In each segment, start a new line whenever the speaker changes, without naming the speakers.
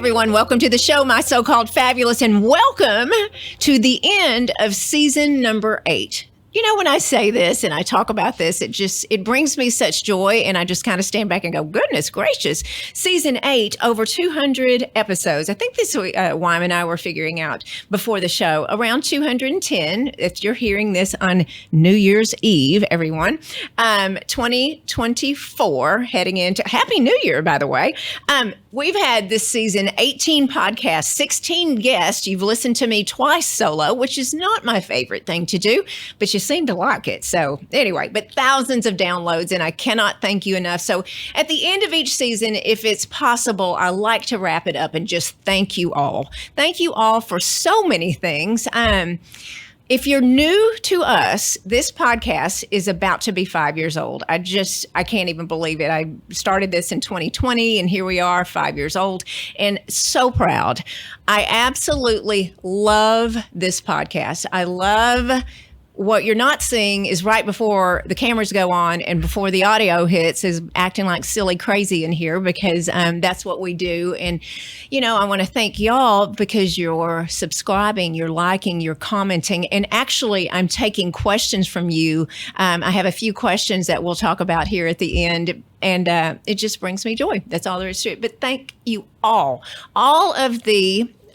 everyone. Welcome to the show, My So-Called Fabulous, and welcome to the end of season number 8. You know, when I say this and I talk about this, it brings me such joy, and I just kind of stand back and go, goodness gracious. Season 8, over 200 episodes. I think this Wyman and I were figuring out before the show, around 210, if you're hearing this on New Year's Eve, everyone. 2024, heading into Happy New Year, by the way. We've had this season 18 podcasts, 16 guests. You've listened to me twice solo, which is not my favorite thing to do, but you seem to like it. So anyway, but thousands of downloads, and I cannot thank you enough. So at the end of each season, if it's possible, I like to wrap it up and just thank you all. Thank you all for so many things. If you're new to us, this podcast is about to be 5 years old. I can't even believe it. I started this in 2020, and here we are, 5 years old, and so proud. I absolutely love this podcast. I love what you're not seeing is right before the cameras go on and before the audio hits is acting like silly crazy in here, because that's what we do. And, you know, I want to thank y'all because you're subscribing, you're liking, you're commenting. And actually, I'm taking questions from you. I have a few questions that we'll talk about here at the end. And it just brings me joy. That's all there is to it. But thank you all.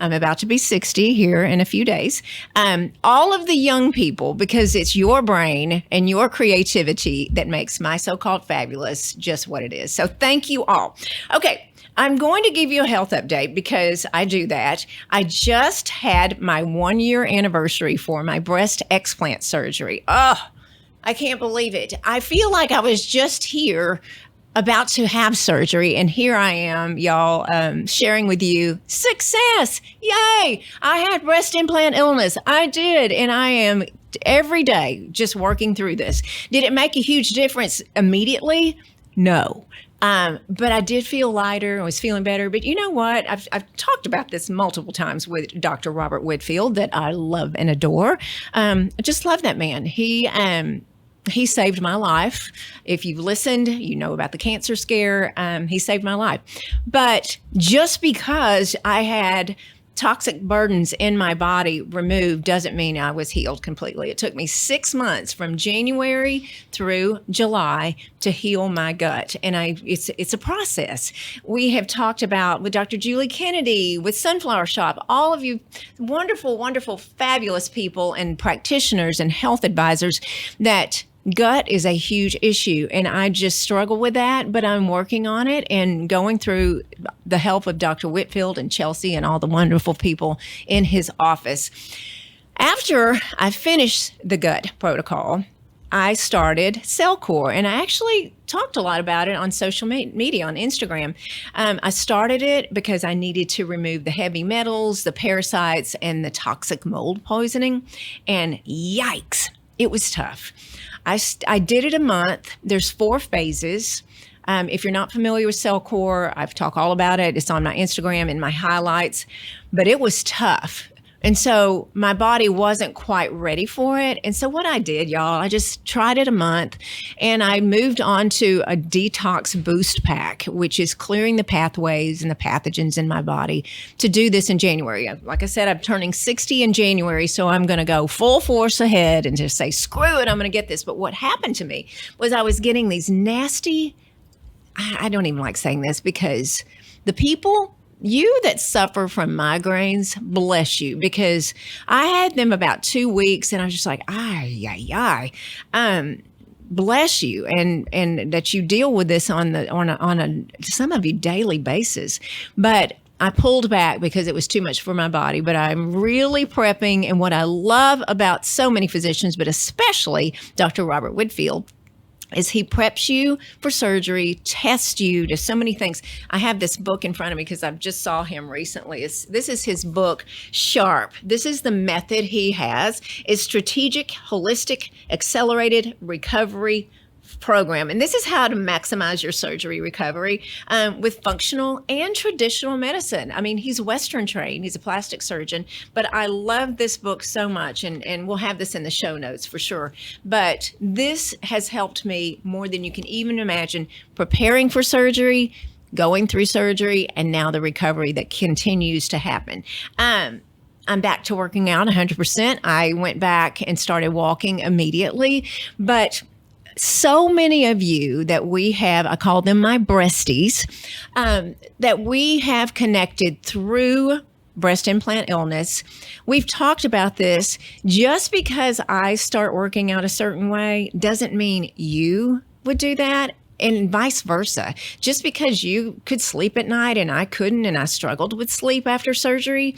I'm about to be 60 here in a few days. All of the young people, because it's your brain and your creativity that makes My So-Called Fabulous just what it is. So thank you all. Okay, I'm going to give you a health update because I do that. I just had my 1-year anniversary for my breast explant surgery. Oh, I can't believe it. I feel like I was just here about to have surgery, and here I am, y'all, sharing with you success. Yay! I had breast implant illness. I did, and I am every day just working through this. Did it make a huge difference immediately? No. But I did feel lighter. I was feeling better. But you know what? I've talked about this multiple times with Dr. Robert Whitfield that I love and adore. I just love that man. He saved my life. If you've listened, you know about the cancer scare. He saved my life. But just because I had toxic burdens in my body removed doesn't mean I was healed completely. It took me 6 months from January through July to heal my gut. And it's a process. We have talked about with Dr. Julie Kennedy, with Sunflower Shop, all of you wonderful, wonderful, fabulous people and practitioners and health advisors that gut is a huge issue, and I just struggle with that, but I'm working on it and going through the help of Dr. Whitfield and Chelsea and all the wonderful people in his office. After I finished the gut protocol, I started Cellcore, and I actually talked a lot about it on social media, on Instagram. I started it because I needed to remove the heavy metals, the parasites, and the toxic mold poisoning, and yikes, it was tough. I did it a month. There's 4 phases. If you're not familiar with Cellcore, I've talked all about it. It's on my Instagram in my highlights, but it was tough. And so my body wasn't quite ready for it. And so what I did, y'all, I just tried it a month, and I moved on to a detox boost pack, which is clearing the pathways and the pathogens in my body to do this in January. Like I said, I'm turning 60 in January, so I'm going to go full force ahead and just say, screw it, I'm going to get this. But what happened to me was I was getting these nasty, I don't even like saying this because the people, you that suffer from migraines, bless you, because I had them about 2 weeks, and I was just like, bless you, and that you deal with this on a some of you daily basis. But I pulled back because it was too much for my body. But I'm really prepping, and what I love about so many physicians, but especially Dr. Robert Whitfield, is he preps you for surgery, tests you to so many things. I have this book in front of me because I just saw him recently. This is his book, Sharp. This is the method he has. It's Strategic, Holistic, Accelerated Recovery Program. And this is how to maximize your surgery recovery with functional and traditional medicine. I mean, he's Western trained. He's a plastic surgeon. But I love this book so much. And we'll have this in the show notes for sure. But this has helped me more than you can even imagine, preparing for surgery, going through surgery, and now the recovery that continues to happen. I'm back to working out 100%. I went back and started walking immediately, but so many of you that we have, I call them my breasties, that we have connected through breast implant illness. We've talked about this. Just because I start working out a certain way doesn't mean you would do that. And vice versa. Just because you could sleep at night and I couldn't, and I struggled with sleep after surgery,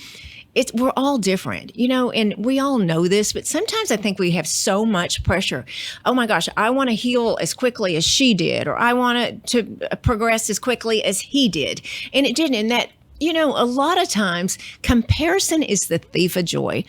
we're all different, and we all know this, but sometimes I think we have so much pressure. Oh my gosh, I want to heal as quickly as she did, or I want to progress as quickly as he did. And it didn't. And that, a lot of times comparison is the thief of joy.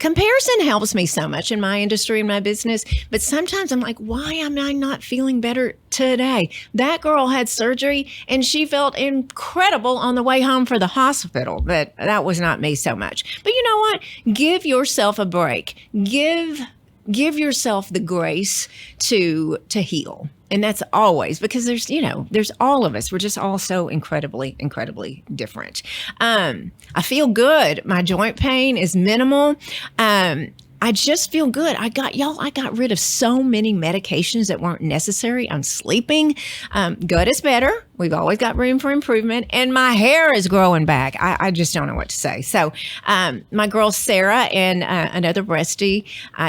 Comparison helps me so much in my industry and my business, but sometimes I'm like, why am I not feeling better today? That girl had surgery and she felt incredible on the way home from the hospital, but that was not me so much. But you know what? Give yourself a break. Give yourself the grace to heal. And that's always because there's all of us. We're just all so incredibly, incredibly different. I feel good. My joint pain is minimal. I just feel good. I got rid of so many medications that weren't necessary. I'm sleeping. Good is better. We've always got room for improvement. And my hair is growing back. I just don't know what to say. So my girl Sarah and another breastie,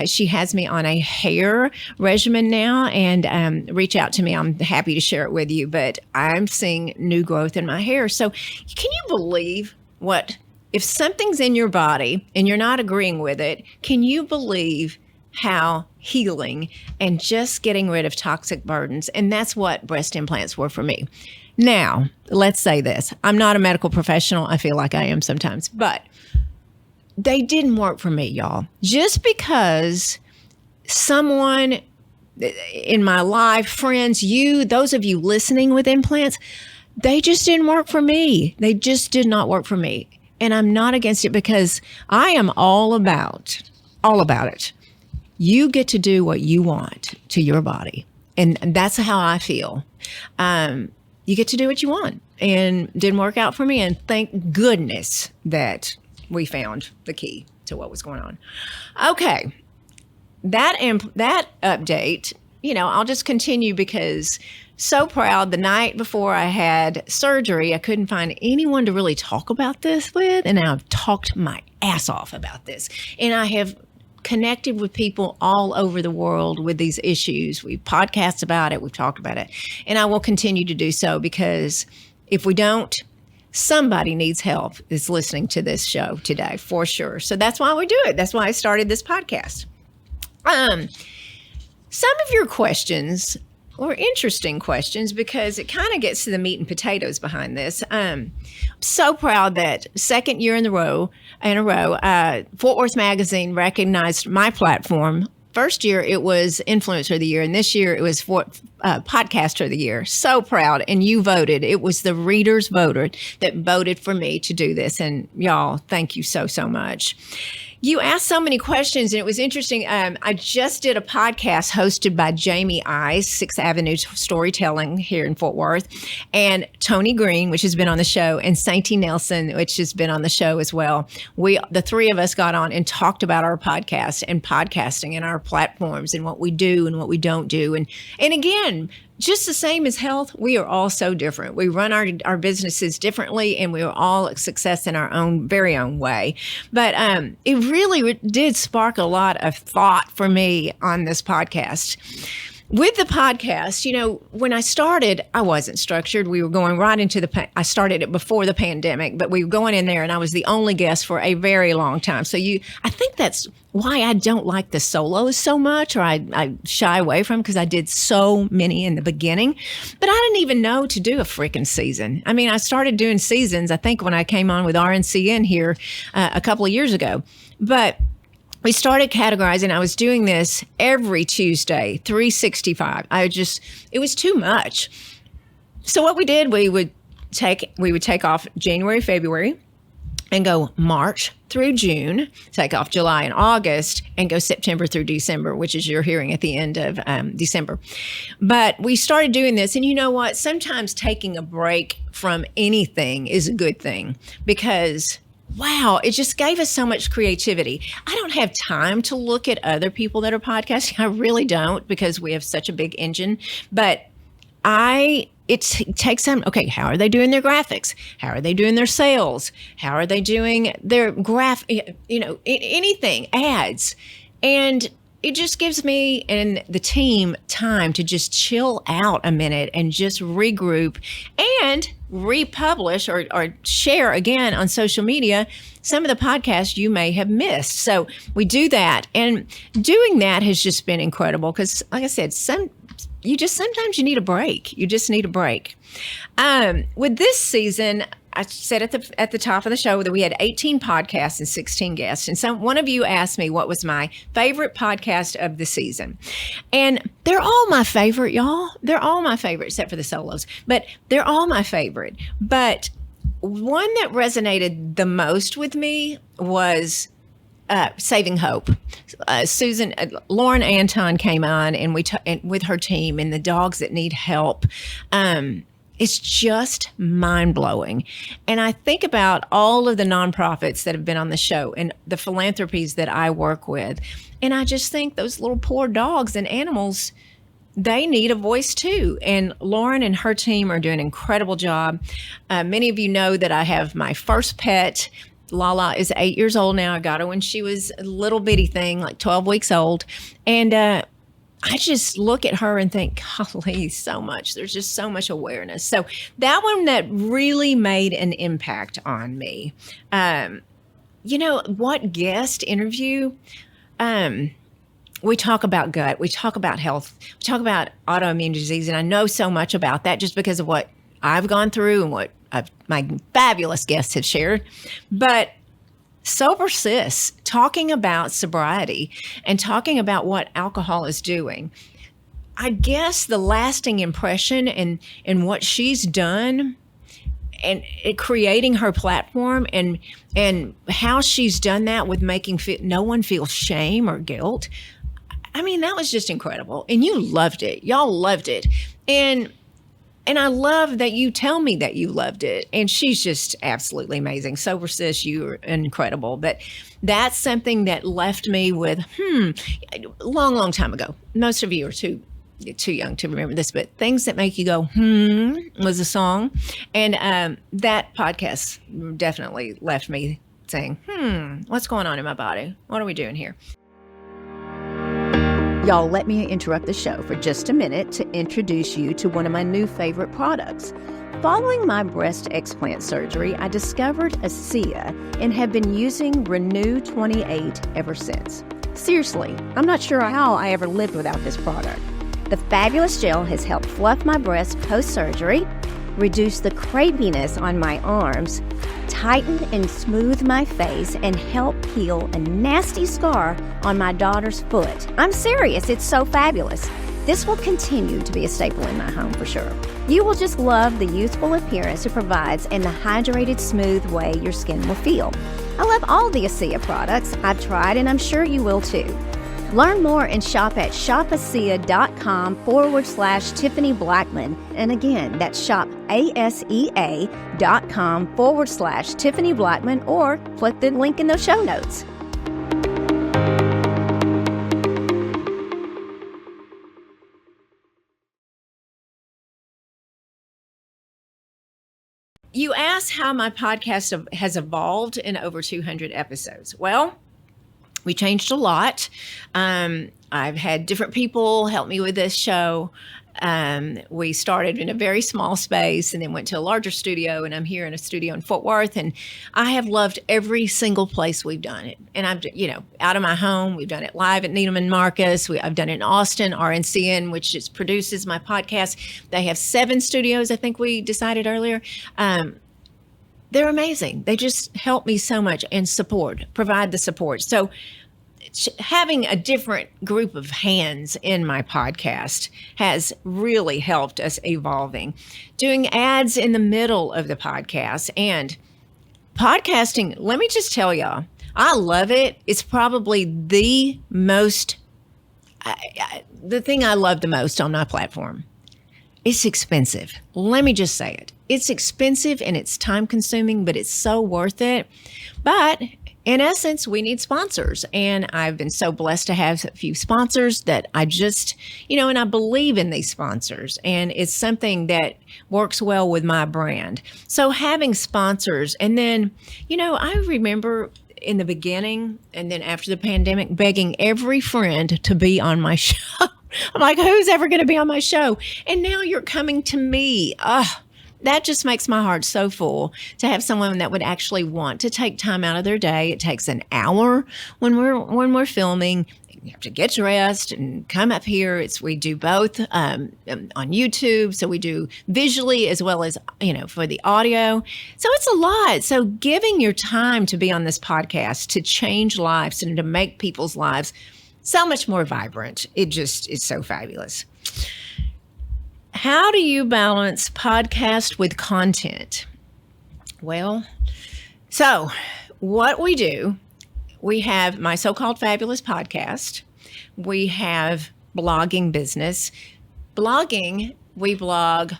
she has me on a hair regimen now, and reach out to me. I'm happy to share it with you. But I'm seeing new growth in my hair. So can you believe what? If something's in your body and you're not agreeing with it, can you believe how healing and just getting rid of toxic burdens? And that's what breast implants were for me. Now, let's say this. I'm not a medical professional. I feel like I am sometimes, but they didn't work for me, y'all. Just because someone in my life, friends, those of you listening with implants, they just didn't work for me. They just did not work for me. And I'm not against it because I am all about it. You get to do what you want to your body. And that's how I feel. You get to do what you want, and didn't work out for me. And thank goodness that we found the key to what was going on. Okay. That update, I'll just continue because so proud. The night before I had surgery, I couldn't find anyone to really talk about this with. And I've talked my ass off about this. And I have connected with people all over the world with these issues. We've podcasted about it. We've talked about it. And I will continue to do so because if we don't, somebody needs help is listening to this show today for sure. So that's why we do it. That's why I started this podcast. Some of your questions or interesting questions, because it kind of gets to the meat and potatoes behind this. I'm so proud that second year in a row, Fort Worth Magazine recognized my platform. First year, it was Influencer of the Year, and this year it was Podcaster of the Year. So proud, and you voted. It was the readers that voted for me to do this, and y'all, thank you so, so much. You asked so many questions, and it was interesting. I just did a podcast hosted by Jamie Ice, 6th Avenue Storytelling here in Fort Worth, and Tony Green, which has been on the show, and Sainty Nelson, which has been on the show as well. The three of us got on and talked about our podcast and podcasting and our platforms and what we do and what we don't do. And again, just the same as health, we are all so different. We run our businesses differently, and we are all a success in our own very own way. But it really did spark a lot of thought for me on this podcast. With the podcast, when I started, I wasn't structured. We were going right into I started it before the pandemic, but we were going in there, and I was the only guest for a very long time. So I think that's why I don't like the solos so much, or I shy away from, because I did so many in the beginning. But I didn't even know to do a freaking season. I mean, I started doing seasons, I think, when I came on with RNCN here a couple of years ago. But we started categorizing. I was doing this every Tuesday, 365. It was too much. So what we did, we would take off January, February, and go March through June, take off July and August, and go September through December, which is you're hearing at the end of December. But we started doing this, and you know what? Sometimes taking a break from anything is a good thing because, wow, it just gave us so much creativity. I don't have time to look at other people that are podcasting. I really don't because we have such a big engine. But it takes time. Okay, how are they doing their graphics? How are they doing their sales? How are they doing their anything, ads? And it just gives me and the team time to just chill out a minute and just regroup and republish or share again on social media some of the podcasts you may have missed. So we do that. And doing that has just been incredible because, like I said, sometimes you need a break. You just need a break. With this season, I said at the top of the show that we had 18 podcasts and 16 guests. And one of you asked me what was my favorite podcast of the season. And they're all my favorite, y'all. They're all my favorite, except for the solos. But they're all my favorite. But one that resonated the most with me was Saving Hope. Lauren Anton came on and with her team and the dogs that need help. It's just mind blowing. And I think about all of the nonprofits that have been on the show and the philanthropies that I work with. And I just think those little poor dogs and animals, they need a voice too. And Lauren and her team are doing an incredible job. Many of you know that I have my first pet. Lala is 8 years old now. I got her when she was a little bitty thing, like 12 weeks old. And I just look at her and think, golly, so much. There's just so much awareness. So that one that really made an impact on me. What guest interview? We talk about gut. We talk about health. We talk about autoimmune disease. And I know so much about that just because of what I've gone through and what my fabulous guests have shared. But Sober Sis, talking about sobriety and talking about what alcohol is doing. I guess the lasting impression and what she's done and creating her platform and how she's done that with making no one feel shame or guilt. I mean, that was just incredible. And you loved it. Y'all loved it. And I love that you tell me that you loved it. And she's just absolutely amazing. Sober Sis, you're incredible. But that's something that left me with, long time ago. Most of you are too young to remember this, but Things That Make You Go, was a song. And that podcast definitely left me saying, what's going on in my body? What are we doing here?
Y'all, let me interrupt the show for just a minute to introduce you to one of my new favorite products. Following my breast explant surgery, I discovered ASEA and have been using Renew 28 ever since. Seriously, I'm not sure how I ever lived without this product. The fabulous gel has helped fluff my breasts post-surgery, reduce the crepiness on my arms, tighten and smooth my face, and help heal a nasty scar on my daughter's foot. I'm serious, it's so fabulous. This will continue to be a staple in my home for sure. You will just love the youthful appearance it provides and the hydrated, smooth way your skin will feel. I love all the ASEA products I've tried, and I'm sure you will too. Learn more and shop at shopasea.com/Tiffany Blackmon. And again, that's shopasea.com/Tiffany Blackmon, or click the link in the show notes.
You asked how my podcast has evolved in over 200 episodes. Well, we changed a lot. I've had different people help me with this show. We started in a very small space and then went to a larger studio, and I'm here in a studio in Fort Worth, and I have loved every single place we've done it. And I've, out of my home, we've done it live at Needham and Marcus. I've done it in Austin, RNCN, which produces my podcast. They have 7 studios, I think we decided earlier. They're amazing. They just help me so much and provide the support. So having a different group of hands in my podcast has really helped us evolving. Doing ads in the middle of the podcast and podcasting, let me just tell y'all, I love it. It's probably the thing I love the most on my platform. It's expensive. Let me just say it. It's expensive and it's time consuming, but it's so worth it. But in essence, we need sponsors. And I've been so blessed to have a few sponsors that I just, and I believe in these sponsors. And it's something that works well with my brand. So having sponsors, and then, I remember in the beginning and then after the pandemic, begging every friend to be on my show. I'm like, who's ever going to be on my show? And now you're coming to me. That just makes my heart so full to have someone that would actually want to take time out of their day. It takes an hour when we're filming. You have to get dressed and come up here. We do both on YouTube. So we do visually as well as, for the audio. So it's a lot. So giving your time to be on this podcast, to change lives and to make people's lives so much more vibrant. It's so fabulous. How do you balance podcast with content? Well, so what we do, we have my so-called fabulous podcast. We have blogging business. Blogging, we blog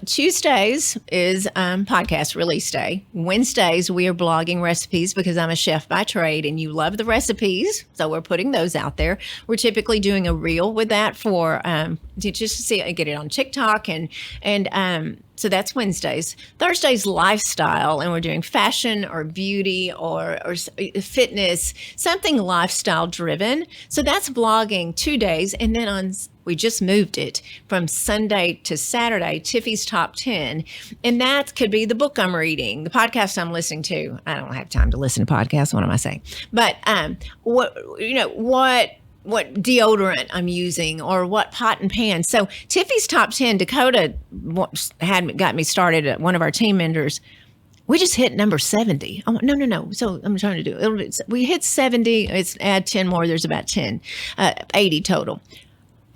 Tuesdays is podcast release day. Wednesdays, we are blogging recipes because I'm a chef by trade and you love the recipes. So we're putting those out there. We're typically doing a reel with that for to see, get it on TikTok and so that's Wednesdays. Thursdays, lifestyle, and we're doing fashion or beauty or fitness, something lifestyle driven. So that's blogging 2 days. And then we just moved it from Sunday to Saturday, Tiffy's Top 10. And that could be the book I'm reading, the podcast I'm listening to. I don't have time to listen to podcasts. What am I saying? But what deodorant I'm using or what pot and pan. So Tiffy's Top 10, Dakota got me started at one of our team members. We just hit number 70. Oh, no. So I'm trying to do it. We hit 70. It's add 10 more. There's about 80 total.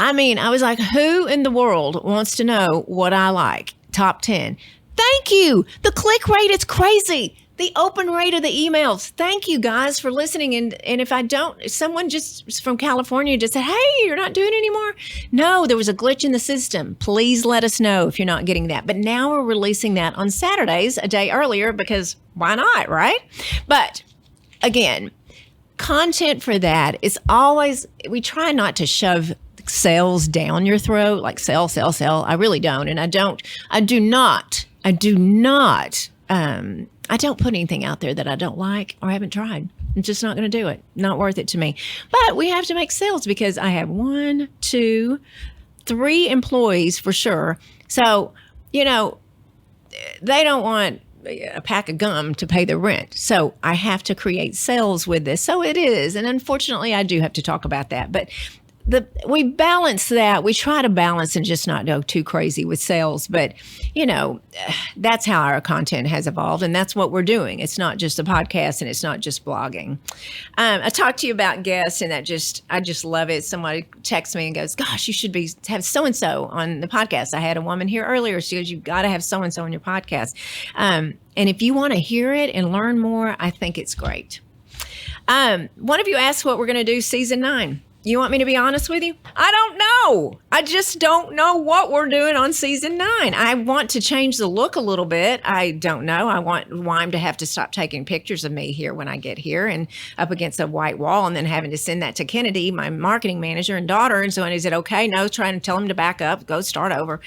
I mean, I was like, who in the world wants to know what I like? Top 10. Thank you. The click rate is crazy. The open rate of the emails. Thank you guys for listening. And if I don't, someone just from California just said, hey, you're not doing it anymore. No, there was a glitch in the system. Please let us know if you're not getting that. But now we're releasing that on Saturdays, a day earlier, because why not, right? But again, content for that is always, we try not to shove sales down your throat, like sell. I really don't. And I do not put anything out there that I don't like or haven't tried. I'm just not going to do it. Not worth it to me. But we have to make sales because I have 1, 2, 3 employees for sure. So, they don't want a pack of gum to pay the rent. So I have to create sales with this. So it is. And unfortunately, I do have to talk about that. But we balance that. We try to balance and just not go too crazy with sales. But, that's how our content has evolved. And that's what we're doing. It's not just a podcast and it's not just blogging. I talked to you about guests and I just love it. Somebody texts me and goes, gosh, you should have so-and-so on the podcast. I had a woman here earlier. She goes, you've got to have so-and-so on your podcast. And if you want to hear it and learn more, I think it's great. One of you asked what we're going to do season 9. You want me to be honest with you? I don't know. I just don't know what we're doing on season 9. I want to change the look a little bit. I don't know. I want Wyme to have to stop taking pictures of me here when I get here and up against a white wall and then having to send that to Kennedy, my marketing manager and daughter. And so he said, okay, no, trying to tell him to back up, go start over.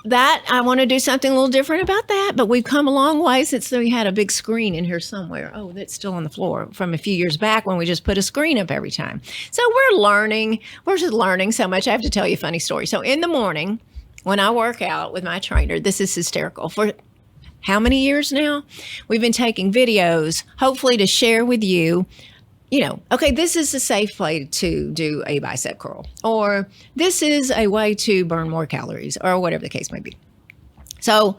That I want to do something a little different about that, but we've come a long way since we had a big screen in here somewhere. Oh, that's still on the floor from a few years back when we just put a screen up every time. So we're learning. We're just learning so much. I have to tell you a funny story. So in the morning when I work out with my trainer, this is hysterical. For how many years now? We've been taking videos, hopefully to share with you. Okay, this is a safe way to do a bicep curl, or this is a way to burn more calories, or whatever the case may be. So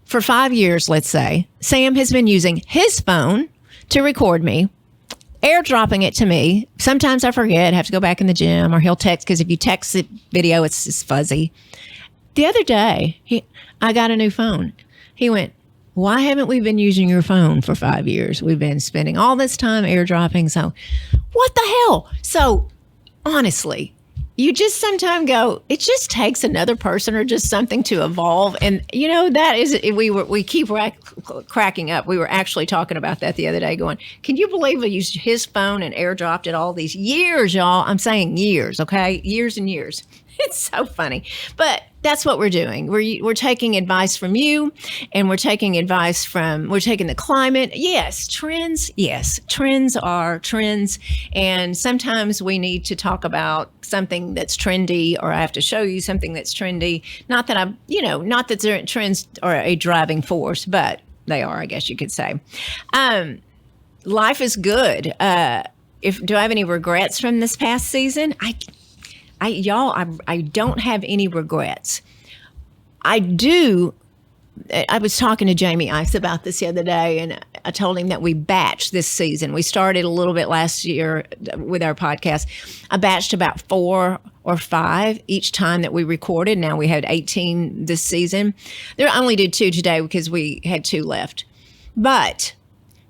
for 5 years, let's say, Sam has been using his phone to record me, airdropping it to me. Sometimes I forget, have to go back in the gym, or he'll text, because if you text the video, it's just fuzzy. The other day, I got a new phone. He went, Why haven't we been using your phone for 5 years? We've been spending all this time airdropping. So what the hell? So honestly, you just sometimes go, it just takes another person or just something to evolve. And, that is, we keep cracking up. We were actually talking about that the other day going, can you believe I used his phone and airdropped it all these years, y'all? I'm saying years, okay? Years and years. It's so funny. But that's what we're doing. We're taking advice from you, and we're taking the climate. Yes, trends. Yes, trends are trends. And sometimes we need to talk about something that's trendy, or I have to show you something that's trendy. Not that trends are a driving force, but they are, I guess you could say. Life is good. Do I have any regrets from this past season? I don't have any regrets. I do. I was talking to Jamie Ice about this the other day, and I told him that we batched this season. We started a little bit last year with our podcast. I batched about 4 or 5 each time that we recorded. Now we had 18 this season. I only did 2 today because we had 2 left. But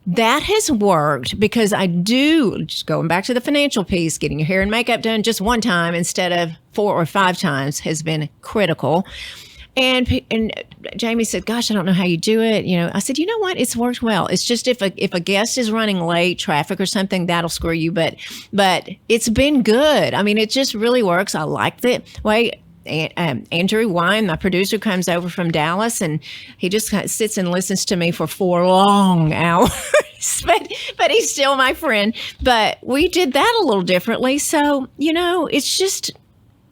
that has worked because I do, just going back to the financial piece, getting your hair and makeup done just 1 time instead of 4 or 5 times has been critical. And Jamie said, gosh, I don't know how you do it. I said, you know what? It's worked well. It's just if a guest is running late, traffic or something, that'll screw you. But it's been good. I mean, it just really works. I like the way Andrew Wine, my producer, comes over from Dallas, and he just kind of sits and listens to me for 4 long hours. but he's still my friend. But we did that a little differently. So, it's just,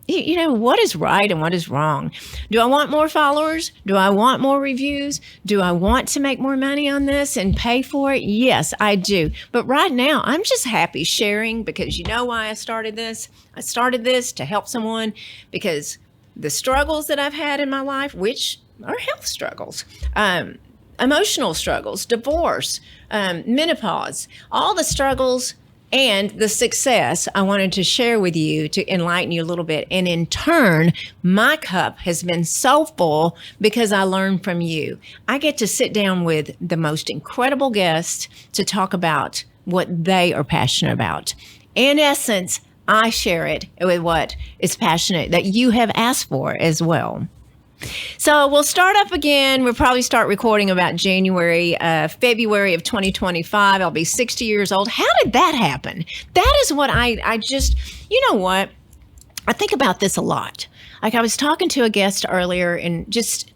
what is right and what is wrong? Do I want more followers? Do I want more reviews? Do I want to make more money on this and pay for it? Yes, I do. But right now, I'm just happy sharing, because you know why I started this? I started this to help someone, because the struggles that I've had in my life, which are health struggles, emotional struggles, divorce, menopause, all the struggles and the success I wanted to share with you to enlighten you a little bit. And in turn, my cup has been so full because I learned from you. I get to sit down with the most incredible guests to talk about what they are passionate about. In essence, I share it with what is passionate that you have asked for as well. So we'll start up again. We'll probably start recording about February of 2025. I'll be 60 years old. How did that happen? That is what I just, you know what? I think about this a lot. Like, I was talking to a guest earlier, and just,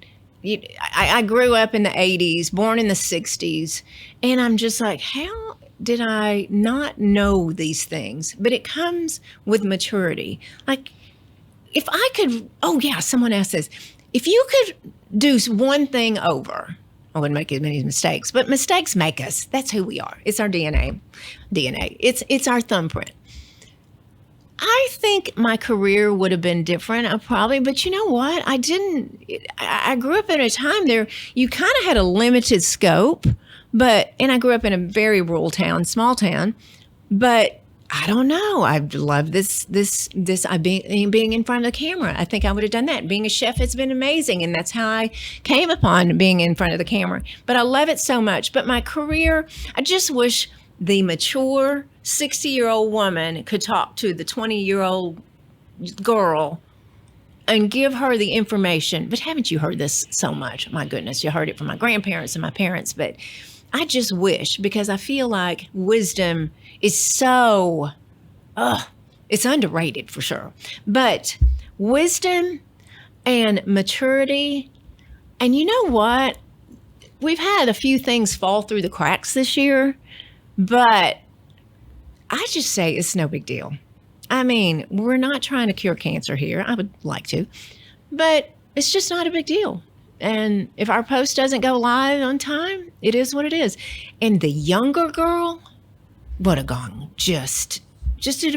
I grew up in the 80s, born in the 60s, and I'm just like, how did I not know these things? But it comes with maturity. Like, if I could, someone asked this. If you could do one thing over, I wouldn't make as many mistakes, but mistakes make us. That's who we are. It's our DNA. It's our thumbprint. I think my career would have been different, but you know what? I grew up in a time there, you kind of had a limited scope, and I grew up in a very rural town, small town, but I don't know. I love this. Being in front of the camera. I think I would have done that. Being a chef has been amazing, and that's how I came upon being in front of the camera. But I love it so much. But my career, I just wish the mature 60-year-old woman could talk to the 20-year-old girl and give her the information. But haven't you heard this so much? My goodness, you heard it from my grandparents and my parents. But I just wish, because I feel like wisdom is so, it's underrated for sure. But wisdom and maturity, and you know what? We've had a few things fall through the cracks this year, but I just say it's no big deal. I mean, we're not trying to cure cancer here. I would like to, but it's just not a big deal. And if our post doesn't go live on time, it is what it is. And the younger girl would have gone it'd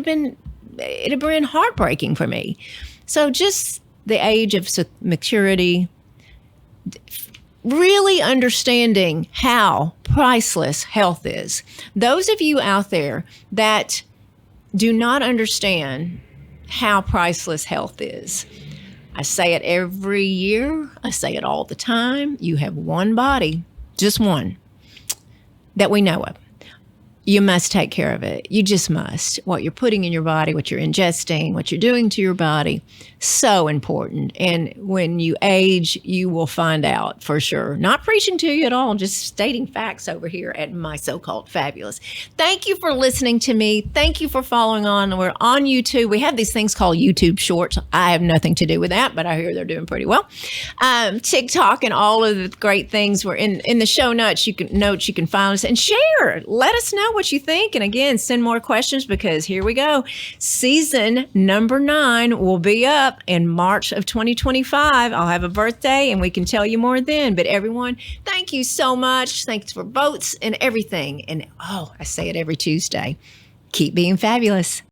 have been heartbreaking for me. So just the age of maturity, really understanding how priceless health is. Those of you out there that do not understand how priceless health is, I say it every year. I say it all the time. You have one body. just one that we know of, you must take care of it. You just must. What you're putting in your body, what you're ingesting, what you're doing to your body, so important. And when you age, you will find out for sure. Not preaching to you at all, just stating facts over here at My So-Called Fabulous. Thank you for listening to me. Thank you for following on. We're on YouTube. We have these things called YouTube Shorts. I have nothing to do with that, but I hear they're doing pretty well. TikTok and all of the great things. We're in the show notes. You can find us and share. Let us know what you think. And again, send more questions, because here we go. Season number 9 will be up in March of 2025. I'll have a birthday and we can tell you more then. But everyone, thank you so much. Thanks for votes and everything. And I say it every Tuesday. Keep being fabulous.